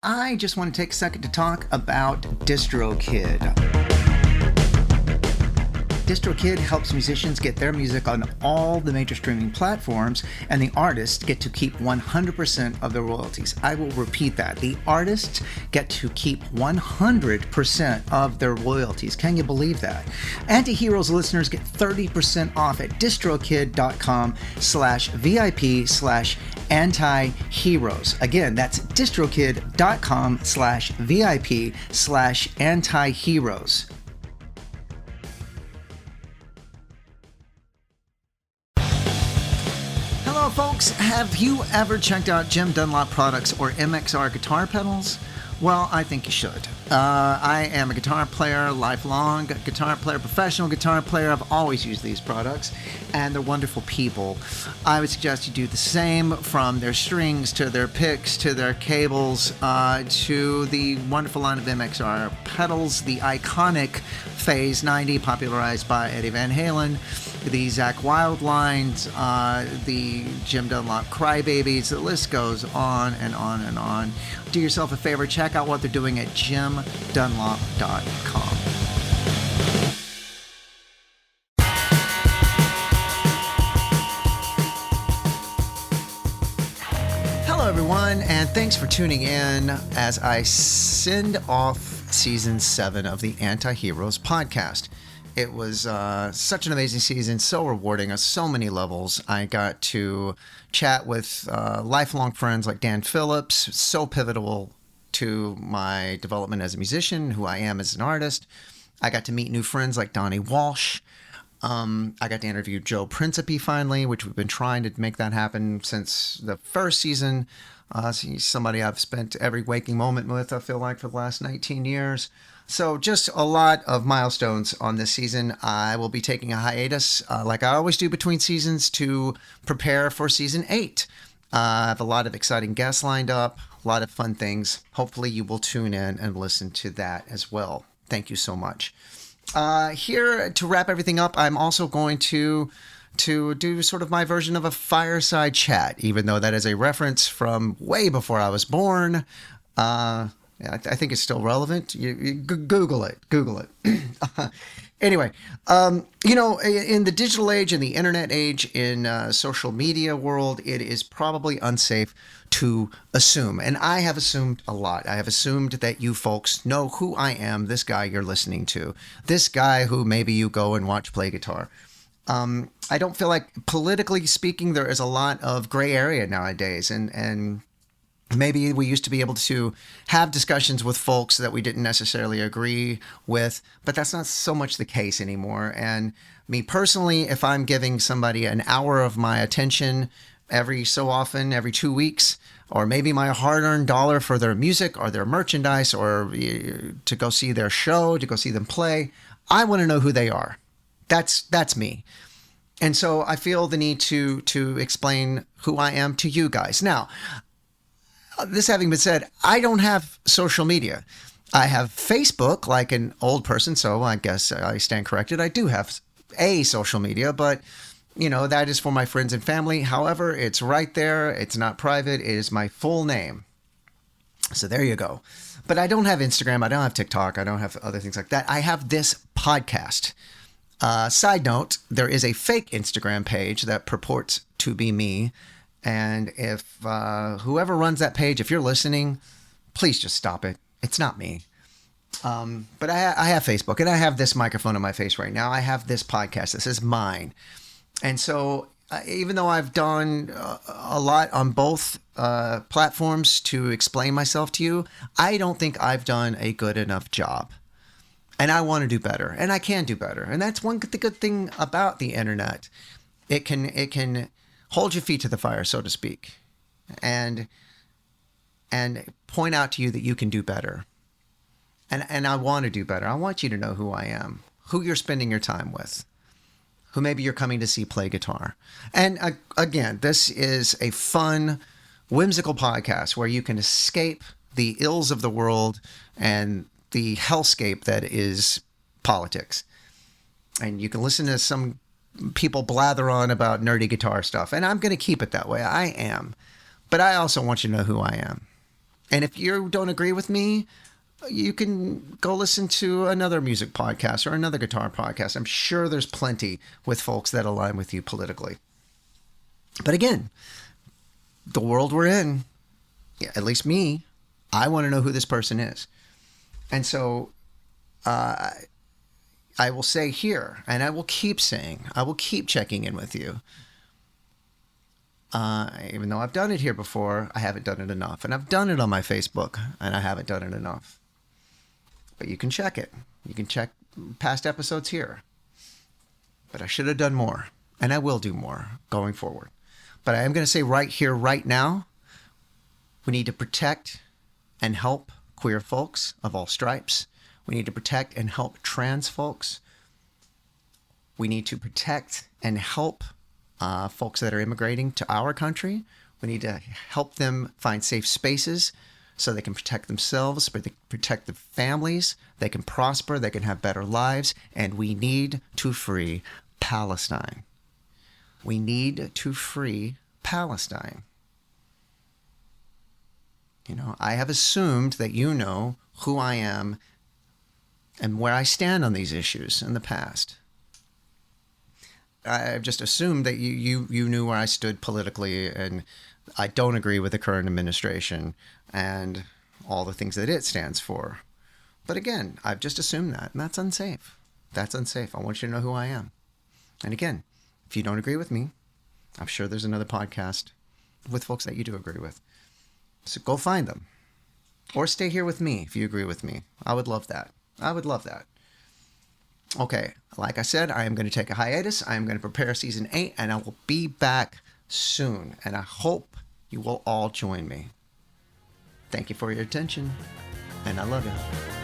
I just want to take a second to talk about DistroKid. DistroKid helps musicians get their music on all the major streaming platforms, and the artists get to keep 100% of their royalties. I will repeat that. The artists get to keep 100% of their royalties. Can you believe that? Anti-Heroes listeners get 30% off at distrokid.com/VIP/anti-heroes. Again, that's distrokid.com/VIP/anti-heroes. Hello, folks. Have you ever checked out Jim Dunlop Products or MXR guitar pedals? Well, I think you should. I am a guitar player, lifelong guitar player, professional guitar player. I've always used these products, and they're wonderful people. I would suggest you do the same, from their strings to their picks to their cables to the wonderful line of MXR pedals, the iconic Phase 90 popularized by Eddie Van Halen, the Zakk Wylde lines, the Jim Dunlop Crybabies. The list goes on and on and on. Do yourself a favor, check out what they're doing at jimdunlop.com. Hello, everyone, and thanks for tuning in as I send off Season 7 of the Anti-Heroes podcast. It was such an amazing season, so rewarding on so many levels. I got to chat with lifelong friends like Dan Phillips, so pivotal to my development as a musician, who I am as an artist. I got to meet new friends like Donnie Walsh. I got to interview Joe Principe finally, which we've been trying to make that happen since the first season. He's somebody I've spent every waking moment with, I feel like, for the last 19 years. So just a lot of milestones on this season. I will be taking a hiatus, like I always do between seasons, to prepare for season 8. I have a lot of exciting guests lined up, a lot of fun things. Hopefully you will tune in and listen to that as well. Thank you so much. Here to wrap everything up, I'm also going to do sort of my version of a fireside chat, even though that is a reference from way before I was born. I think it's still relevant. You Google it. Anyway, in the digital age, in the internet age, in social media world, it is probably unsafe to assume. And I have assumed a lot. I have assumed that you folks know who I am, this guy you're listening to, this guy who maybe you go and watch play guitar. I don't feel like, politically speaking, there is a lot of gray area nowadays. And maybe we used to be able to have discussions with folks that we didn't necessarily agree with, but that's not so much the case anymore. And me personally, if I'm giving somebody an hour of my attention every so often, every 2 weeks, or maybe my hard-earned dollar for their music or their merchandise, or to go see their show, to go see them play, I want to know who they are. That's me. And so I feel the need to explain who I am to you guys. Now, this having been said, I don't have social media. I have Facebook like an old person, so I guess I stand corrected. I do have a social media, but that is for my friends and family. However, it's right there. It's not private. It is my full name. So there you go. But I don't have Instagram. I don't have TikTok. I don't have other things like that. I have this podcast. Side note, there is a fake Instagram page that purports to be me. And if whoever runs that page, if you're listening, please just stop it. It's not me. But I have Facebook, and I have this microphone on my face right now. I have this podcast. This is mine. And so even though I've done a lot on both platforms to explain myself to you, I don't think I've done a good enough job. And I want to do better, and I can do better. And that's the good thing about the internet. It can hold your feet to the fire, so to speak, and point out to you that you can do better. And I want to do better. I want you to know who I am, who you're spending your time with, who maybe you're coming to see play guitar. And again, this is a fun, whimsical podcast where you can escape the ills of the world and the hellscape that is politics. And you can listen to some people blather on about nerdy guitar stuff. And I'm going to keep it that way. I am. But I also want you to know who I am. And if you don't agree with me, you can go listen to another music podcast or another guitar podcast. I'm sure there's plenty with folks that align with you politically. But again, the world we're in, at least me, I want to know who this person is. And so I will say here, and I will keep saying, I will keep checking in with you. Even though I've done it here before, I haven't done it enough. And I've done it on my Facebook, and I haven't done it enough. But you can check it. You can check past episodes here. But I should have done more, and I will do more going forward. But I am going to say right here, right now, we need to protect and help queer folks of all stripes. We need to protect and help trans folks. We need to protect and help folks that are immigrating to our country. We need to help them find safe spaces so they can protect themselves, but they protect their families, they can prosper, they can have better lives, and we need to free Palestine. We need to free Palestine. You know, I have assumed that you know who I am and where I stand on these issues in the past. I've just assumed that you knew where I stood politically, and I don't agree with the current administration and all the things that it stands for. But again, I've just assumed that, and that's unsafe. That's unsafe. I want you to know who I am. And again, if you don't agree with me, I'm sure there's another podcast with folks that you do agree with. So go find them. Or stay here with me if you agree with me. I would love that. I would love that. Okay, like I said, I am going to take a hiatus. I am going to prepare season 8, and I will be back soon. And I hope you will all join me. Thank you for your attention, and I love you.